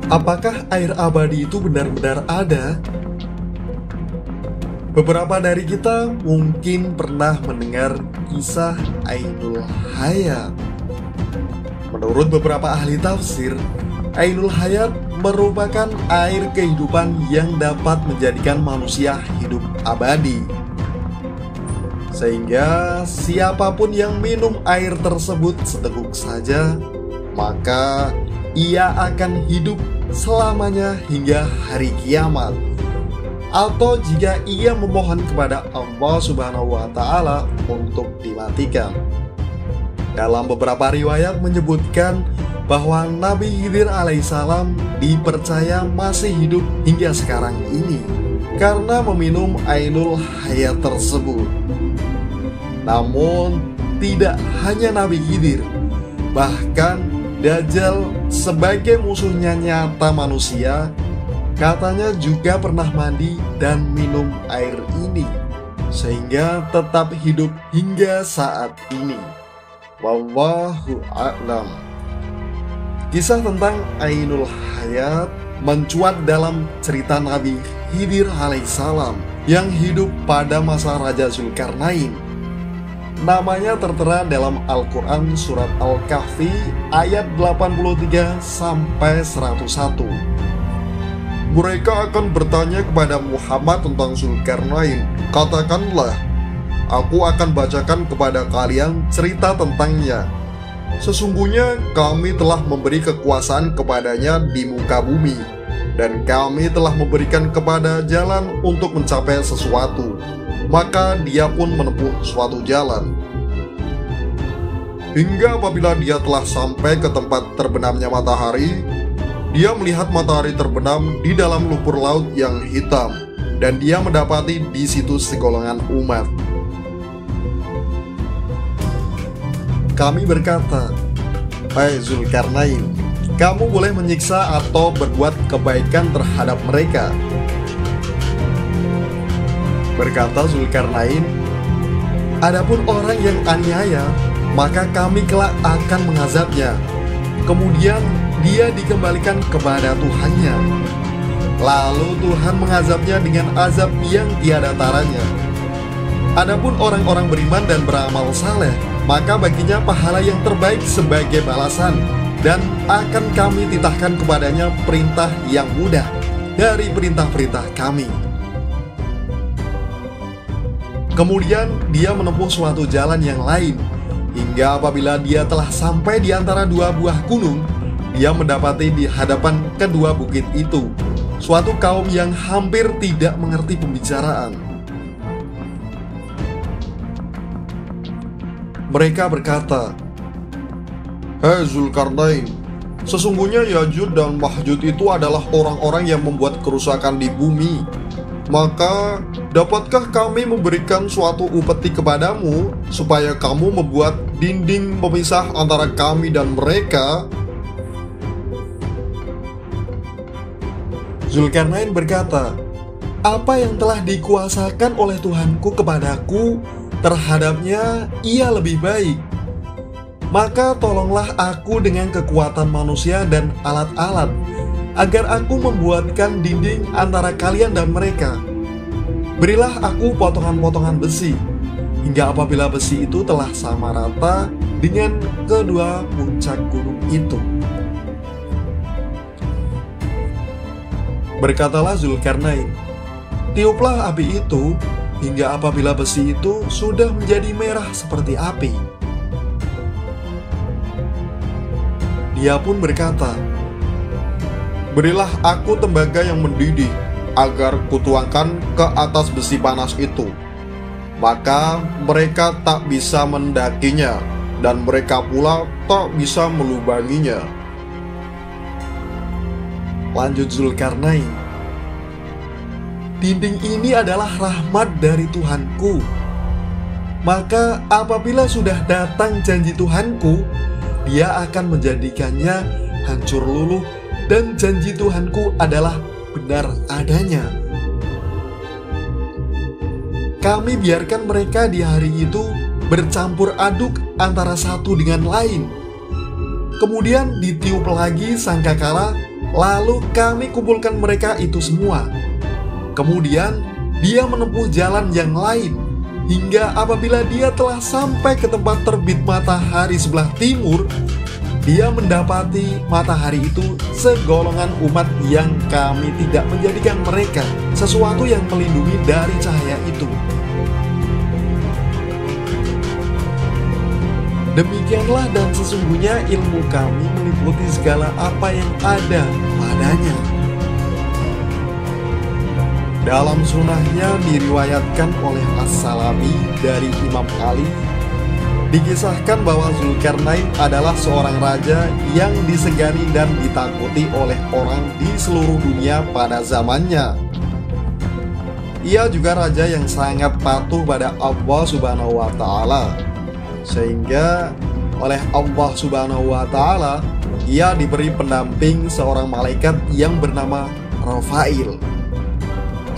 Apakah air abadi itu benar-benar ada? Beberapa dari kita mungkin pernah mendengar kisah Ainul Hayat. Menurut beberapa ahli tafsir, Ainul Hayat merupakan air kehidupan yang dapat menjadikan manusia hidup abadi. Sehingga siapapun yang minum air tersebut seteguk saja, maka ia akan hidup selamanya hingga hari kiamat. Atau jika ia memohon kepada Allah Subhanahu wa Ta'ala untuk dimatikan. Dalam beberapa riwayat menyebutkan bahwa Nabi Khidir alaihissalam dipercaya masih hidup hingga sekarang ini karena meminum Ainul Hayat tersebut. Namun tidak hanya Nabi Khidir, bahkan Dajjal sebagai musuhnya nyata manusia katanya juga pernah mandi dan minum air ini, sehingga tetap hidup hingga saat ini. Wallahu a'lam. Kisah tentang Ainul Hayat mencuat dalam cerita Nabi Khidir alaihissalam yang hidup pada masa Raja Zulkarnain. Namanya tertera dalam Al-Quran Surat Al-Kahfi ayat 83 sampai 101. Mereka akan bertanya kepada Muhammad tentang Zulkarnain. Katakanlah, aku akan bacakan kepada kalian cerita tentangnya. Sesungguhnya kami telah memberi kekuasaan kepadanya di muka bumi, dan kami telah memberikan kepada jalan untuk mencapai sesuatu. Maka dia pun menempuh suatu jalan hingga apabila dia telah sampai ke tempat terbenamnya matahari, dia melihat matahari terbenam di dalam lumpur laut yang hitam, dan dia mendapati di situ segolongan umat. Kami berkata, "Hai Zulkarnain, kamu boleh menyiksa atau berbuat kebaikan terhadap mereka." Berkata Zulkarnain, "Adapun orang yang aniaya, maka kami kelak akan mengazabnya. Kemudian dia dikembalikan kepada Tuhannya. Lalu Tuhan mengazabnya dengan azab yang tiada taranya. Adapun orang-orang beriman dan beramal saleh, maka baginya pahala yang terbaik sebagai balasan, dan akan kami titahkan kepadanya perintah yang mudah dari perintah-perintah kami." Kemudian dia menempuh suatu jalan yang lain, hingga apabila dia telah sampai di antara dua buah gunung, dia mendapati di hadapan kedua bukit itu suatu kaum yang hampir tidak mengerti pembicaraan. Mereka berkata, "Hei Zulkarnain, sesungguhnya Ya'juj dan Ma'juj itu adalah orang-orang yang membuat kerusakan di bumi. Maka dapatkah kami memberikan suatu upeti kepadamu supaya kamu membuat dinding pemisah antara kami dan mereka?" Zulkarnain berkata, "Apa yang telah dikuasakan oleh Tuhanku kepadaku, terhadapnya ia lebih baik. Maka tolonglah aku dengan kekuatan manusia dan alat-alat, agar aku membuatkan dinding antara kalian dan mereka. Berilah aku potongan-potongan besi, hingga apabila besi itu telah sama rata dengan kedua puncak gunung itu." Berkatalah Zulkarnain, "Tiuplah api itu, hingga apabila besi itu sudah menjadi merah seperti api." Dia pun berkata, "Berilah aku tembaga yang mendidih, agar kutuangkan ke atas besi panas itu." Maka mereka tak bisa mendakinya, dan mereka pula tak bisa melubanginya. Lanjut Zulkarnain, "Dinding ini adalah rahmat dari Tuhanku. Maka apabila sudah datang janji Tuhanku, dia akan menjadikannya hancur luluh, dan janji Tuhanku adalah benar adanya. Kami biarkan mereka di hari itu bercampur aduk antara satu dengan lain. Kemudian ditiup lagi sangkakala, Lalu kami kumpulkan mereka itu semua. Kemudian dia menempuh jalan yang lain, hingga apabila dia telah sampai ke tempat terbit matahari sebelah timur, dia mendapati matahari itu segolongan umat yang kami tidak menjadikan mereka sesuatu yang melindungi dari cahaya itu. Demikianlah, dan sesungguhnya ilmu kami meliputi segala apa yang ada padanya. Dalam sunnahnya diriwayatkan oleh As-Salabi dari Imam Ali, dikisahkan bahwa Zulkarnain adalah seorang raja yang disegani dan ditakuti oleh orang di seluruh dunia pada zamannya. Ia juga raja yang sangat patuh pada Allah Subhanahu wa Ta'ala, sehingga oleh Allah Subhanahu wa Ta'ala ia diberi pendamping seorang malaikat yang bernama Rafail.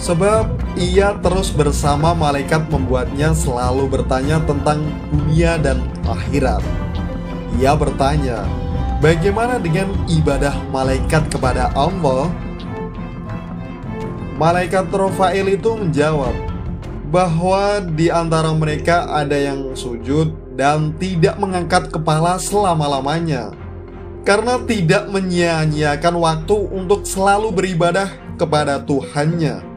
Sebab ia terus bersama malaikat membuatnya selalu bertanya tentang dunia dan akhirat. Ia bertanya, bagaimana dengan ibadah malaikat kepada Allah? Malaikat Rafail itu menjawab bahwa di antara mereka ada yang sujud dan tidak mengangkat kepala selama-lamanya, karena tidak menyia-nyiakan waktu untuk selalu beribadah kepada Tuhannya.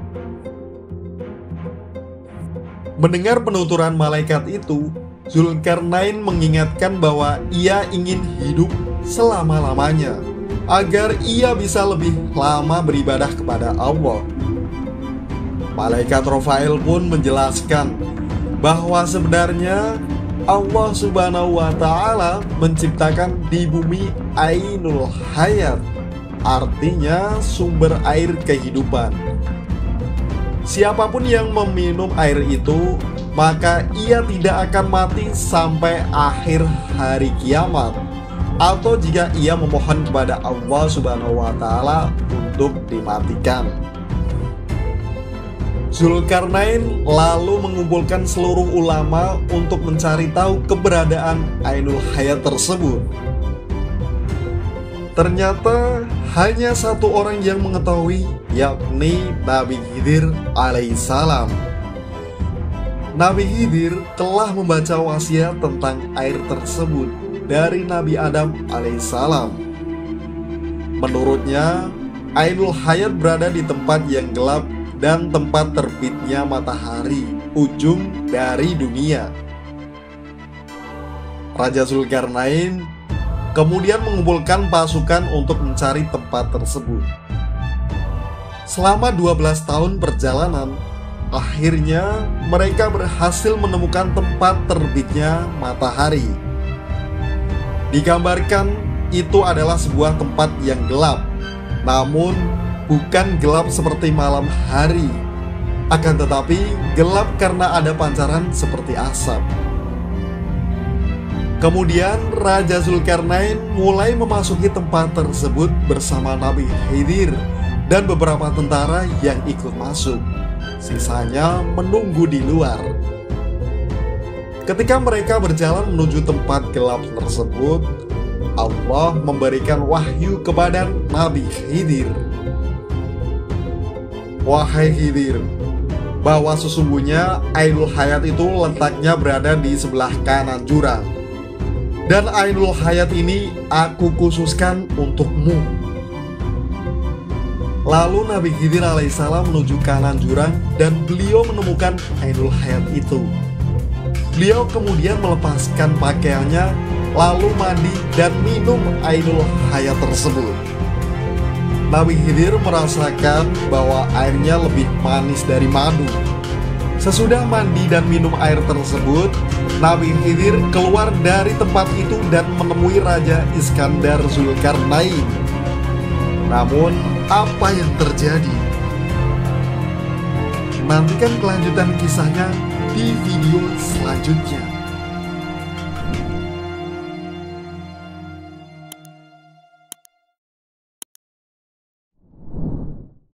Mendengar penuturan malaikat itu, Zulkarnain mengingatkan bahwa ia ingin hidup selama-lamanya agar ia bisa lebih lama beribadah kepada Allah. Malaikat Rafail pun menjelaskan bahwa sebenarnya Allah Subhanahu wa Ta'ala menciptakan di bumi Ainul Hayat, artinya sumber air kehidupan. Siapapun yang meminum air itu, maka ia tidak akan mati sampai akhir hari kiamat, atau jika ia memohon kepada Allah Subhanahu wa Ta'ala untuk dimatikan. Zulkarnain lalu mengumpulkan seluruh ulama untuk mencari tahu keberadaan Ainul Hayat tersebut. Ternyata hanya satu orang yang mengetahui, yakni Nabi Khidir alaihissalam. Nabi Khidir telah membaca wasiat tentang air tersebut dari Nabi Adam alaihissalam. Menurutnya, Ainul Hayat berada di tempat yang gelap dan tempat terbitnya matahari, ujung dari dunia. Raja Zulkarnain kemudian mengumpulkan pasukan untuk mencari tempat tersebut. Selama 12 tahun perjalanan, akhirnya mereka berhasil menemukan tempat terbitnya matahari. Digambarkan itu adalah sebuah tempat yang gelap, namun bukan gelap seperti malam hari, akan tetapi gelap karena ada pancaran seperti asap. Kemudian Raja Zulkarnain mulai memasuki tempat tersebut bersama Nabi Khidir dan beberapa tentara yang ikut masuk. Sisanya menunggu di luar. Ketika mereka berjalan menuju tempat gelap tersebut, Allah memberikan wahyu kepada Nabi Khidir. Wahai Khidir, bahwa sesungguhnya Ainul Hayat itu letaknya berada di sebelah kanan jurang, dan Ainul Hayat ini aku khususkan untukmu. Lalu Nabi Khidir alaihissalam menuju kanan jurang dan beliau menemukan Ainul Hayat itu. Beliau kemudian melepaskan pakaiannya, lalu mandi dan minum Ainul Hayat tersebut. Nabi Khidir merasakan bahwa airnya lebih manis dari madu. Sesudah mandi dan minum air tersebut, Nabi Khidir keluar dari tempat itu dan menemui Raja Iskandar Zulkarnain. Namun, apa yang terjadi? Nantikan kelanjutan kisahnya di video selanjutnya.